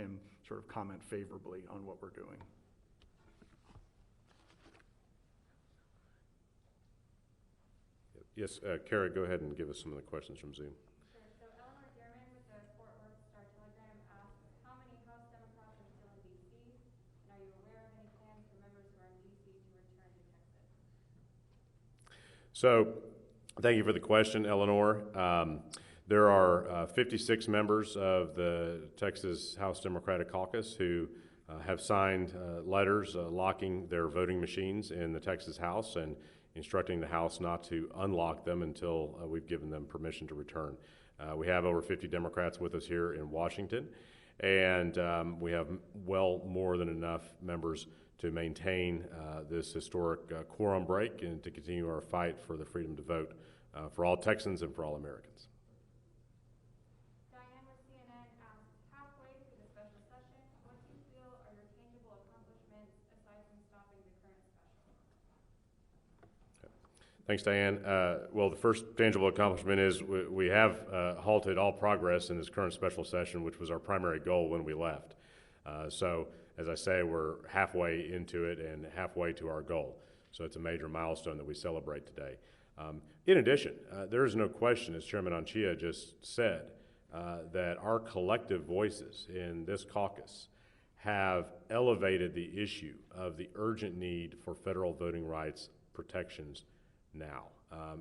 him sort of comment favorably on what we're doing. Yes, Kara, go ahead and give us some of the questions from Zoom. Sure. So Eleanor Dearman with the Fort Worth Star-Telegram asks, how many House Democrats are still in D.C., and are you aware of any plans for members who are in D.C. to return to Texas? So, thank you for the question, Eleanor. There are 56 members of the Texas House Democratic Caucus who have signed letters locking their voting machines in the Texas House and instructing the House not to unlock them until we've given them permission to return. We have over 50 Democrats with us here in Washington, and we have well more than enough members to maintain this historic quorum break and to continue our fight for the freedom to vote for all Texans and for all Americans. Diane with CNN asks, halfway through the special session, what do you feel are your tangible accomplishments aside from stopping the current special? Thanks, Diane. Well, the first tangible accomplishment is we have halted all progress in this current special session, which was our primary goal when we left. So, as I say, we're halfway into it and halfway to our goal. So it's a major milestone that we celebrate today. In addition, there is no question, as Chairman Anchia just said, that our collective voices in this caucus have elevated the issue of the urgent need for federal voting rights protections now.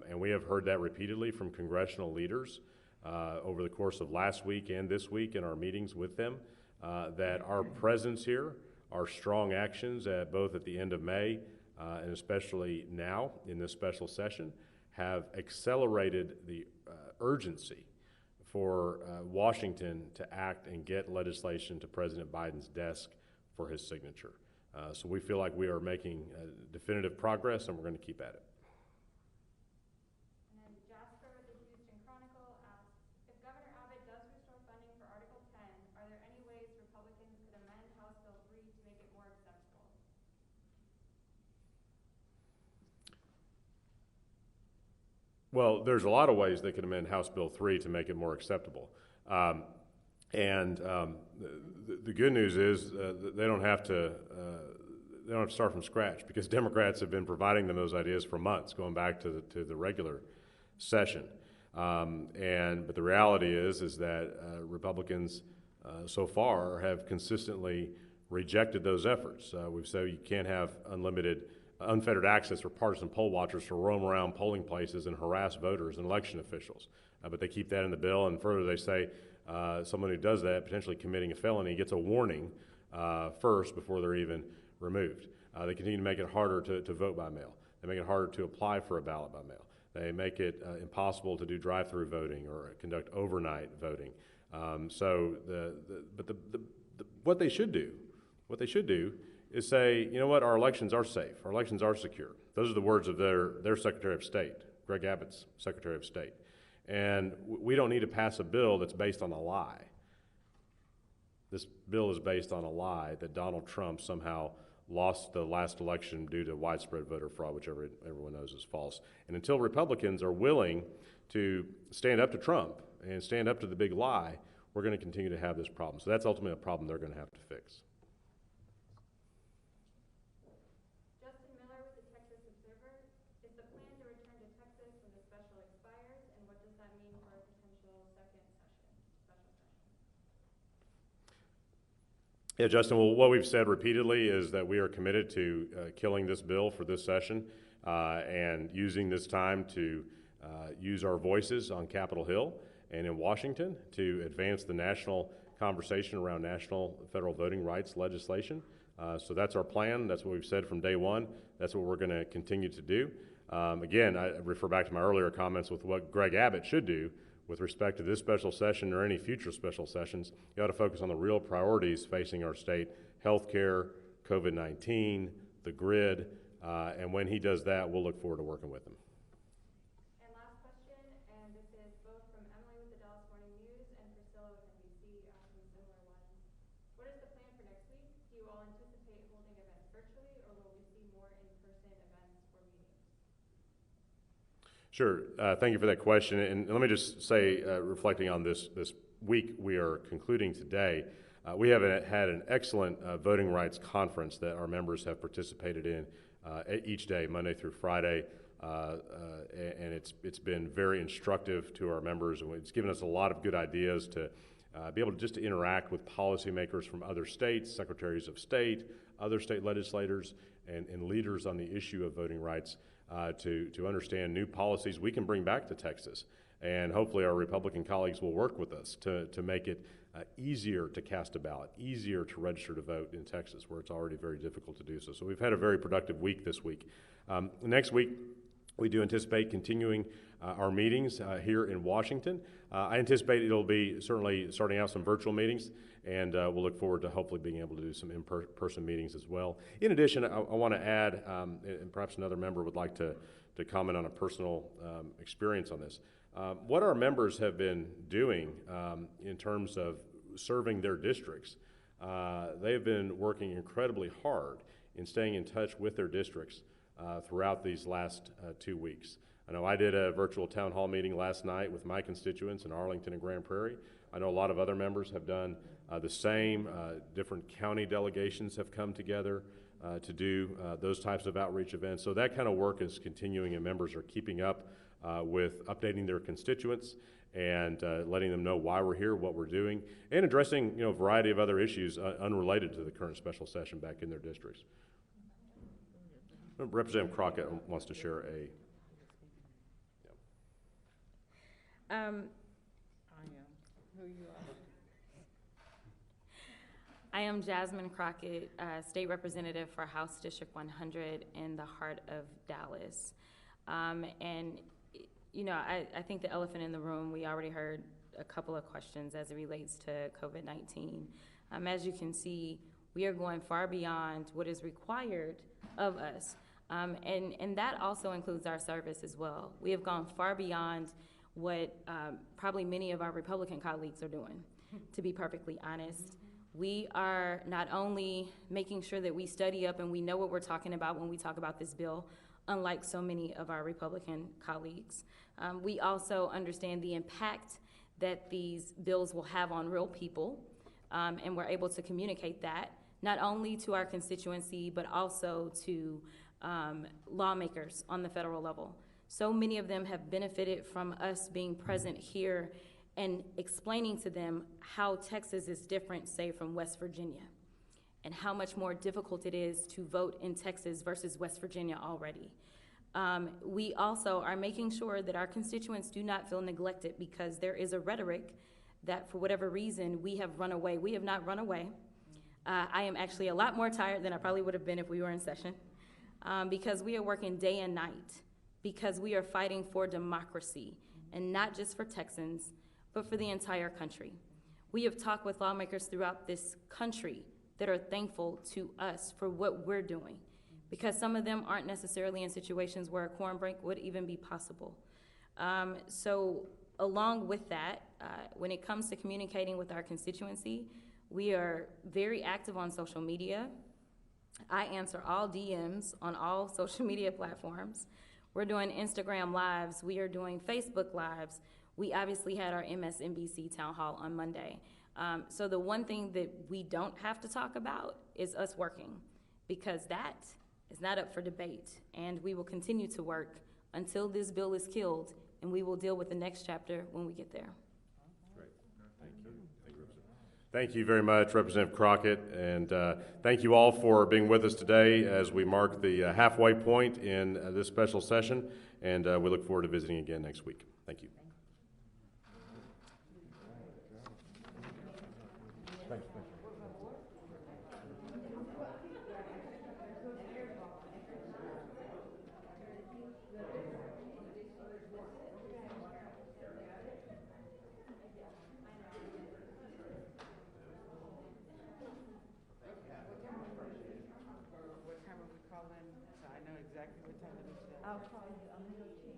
And we have heard that repeatedly from congressional leaders over the course of last week and this week in our meetings with them, that our presence here, our strong actions both at the end of May and especially now in this special session, have accelerated the urgency for Washington to act and get legislation to President Biden's desk for his signature. So we feel like we are making definitive progress, and we're going to keep at it. And then Jasper with the Houston Chronicle asks, if Governor Abbott does restore funding for Article 10, are there any ways Republicans could amend House Bill 3 to make it more acceptable? Well, there's a lot of ways they could amend House Bill 3 to make it more acceptable. The good news is they don't have to start from scratch, because Democrats have been providing them those ideas for months, going back to the regular session. But the reality is that Republicans so far have consistently rejected those efforts. We've said you can't have unfettered access for partisan poll watchers to roam around polling places and harass voters and election officials. But they keep that in the bill, and further they say someone who does that, potentially committing a felony, gets a warning first before they're even removed. They continue to make it harder to vote by mail. They make it harder to apply for a ballot by mail. They make it impossible to do drive-through voting or conduct overnight voting. What they should do is say, you know what, our elections are safe, our elections are secure. Those are the words of their Secretary of State, Greg Abbott's Secretary of State. And we don't need to pass a bill that's based on a lie. This bill is based on a lie that Donald Trump somehow lost the last election due to widespread voter fraud, which everyone knows is false. And until Republicans are willing to stand up to Trump and stand up to the big lie, we're going to continue to have this problem. So that's ultimately a problem they're going to have to fix. Justin Miller with the Texas Observer, is the plan to return to Texas when the special expires, and what does that mean for a potential second special session? Yeah, Justin, well, what we've said repeatedly is that we are committed to killing this bill for this session and using this time to use our voices on Capitol Hill and in Washington to advance the national conversation around national federal voting rights legislation. So that's our plan. That's what we've said from day one. That's what we're going to continue to do. Again, I refer back to my earlier comments with what Greg Abbott should do with respect to this special session or any future special sessions. You ought to focus on the real priorities facing our state: healthcare, COVID-19, the grid, and when he does that, we'll look forward to working with him. And last question, and this is both from Emily with the Dallas Morning News and Priscilla with NBC asking similar ones. What is the plan for next week? Do you all anticipate holding events virtually, or will we see more in-person events or meetings? Sure. Thank you for that question. And let me just say, reflecting on this week we are concluding today, We have had an excellent voting rights conference that our members have participated in each day, Monday through Friday, and it's been very instructive to our members, and it's given us a lot of good ideas to be able to just to interact with policymakers from other states, secretaries of state, other state legislators, and leaders on the issue of voting rights to understand new policies we can bring back to Texas. And hopefully our Republican colleagues will work with us to make it easier to cast a ballot, easier to register to vote in Texas, where it's already very difficult to do so. So we've had a very productive week this week. Next week, we do anticipate continuing our meetings here in Washington. I anticipate it'll be certainly starting out some virtual meetings, and we'll look forward to hopefully being able to do some in-person meetings as well. In addition, I want to add, and perhaps another member would like to comment on a personal experience on this. What our members have been doing in terms of serving their districts, they've been working incredibly hard in staying in touch with their districts throughout these last 2 weeks. I know I did a virtual town hall meeting last night with my constituents in Arlington and Grand Prairie. I know a lot of other members have done the same. Different county delegations have come together to do those types of outreach events. So that kind of work is continuing, and members are keeping up with updating their constituents and letting them know why we're here, what we're doing, and addressing a variety of other issues unrelated to the current special session back in their districts. Representative Crockett wants to share a. I am. Who you are? I am Jasmine Crockett, State Representative for House District 100 in the heart of Dallas. And, I think the elephant in the room, we already heard a couple of questions as it relates to COVID-19. As you can see, we are going far beyond what is required of us. And that also includes our service as well. We have gone far beyond what probably many of our Republican colleagues are doing, to be perfectly honest. We are not only making sure that we study up and we know what we're talking about when we talk about this bill, unlike so many of our Republican colleagues. We also understand the impact that these bills will have on real people, and we're able to communicate that, not only to our constituency, but also to lawmakers on the federal level. So many of them have benefited from us being present here and explaining to them how Texas is different, say, from West Virginia, and how much more difficult it is to vote in Texas versus West Virginia already. We also are making sure that our constituents do not feel neglected, because there is a rhetoric that for whatever reason we have run away. We have not run away. I am actually a lot more tired than I probably would have been if we were in session, because we are working day and night, because we are fighting for democracy, and not just for Texans, but for the entire country. We have talked with lawmakers throughout this country that are thankful to us for what we're doing, because some of them aren't necessarily in situations where a quorum break would even be possible. So along with that, when it comes to communicating with our constituency, we are very active on social media. I answer all DMs on all social media platforms. We're doing Instagram Lives. We are doing Facebook Lives. We obviously had our MSNBC town hall on Monday. So the one thing that we don't have to talk about is us working, because that is not up for debate. And we will continue to work until this bill is killed, and we will deal with the next chapter when we get there. Great. Thank you. Thank you, Representative. Thank you very much, Representative Crockett, and thank you all for being with us today as we mark the halfway point in this special session, and we look forward to visiting again next week. Thank you. I'll call you. I'm going to change.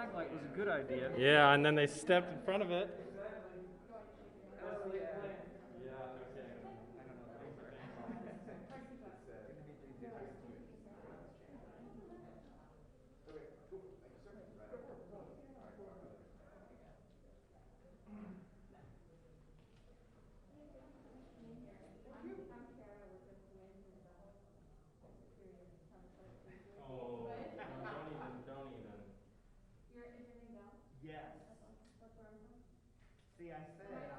flag light was a good idea. Yeah, and then they stepped in front of it. I'm Kara with the Wind and Security of Town Clerk. Oh, don't even. Is your name Bell? Yes. That's where I'm from. See, I said.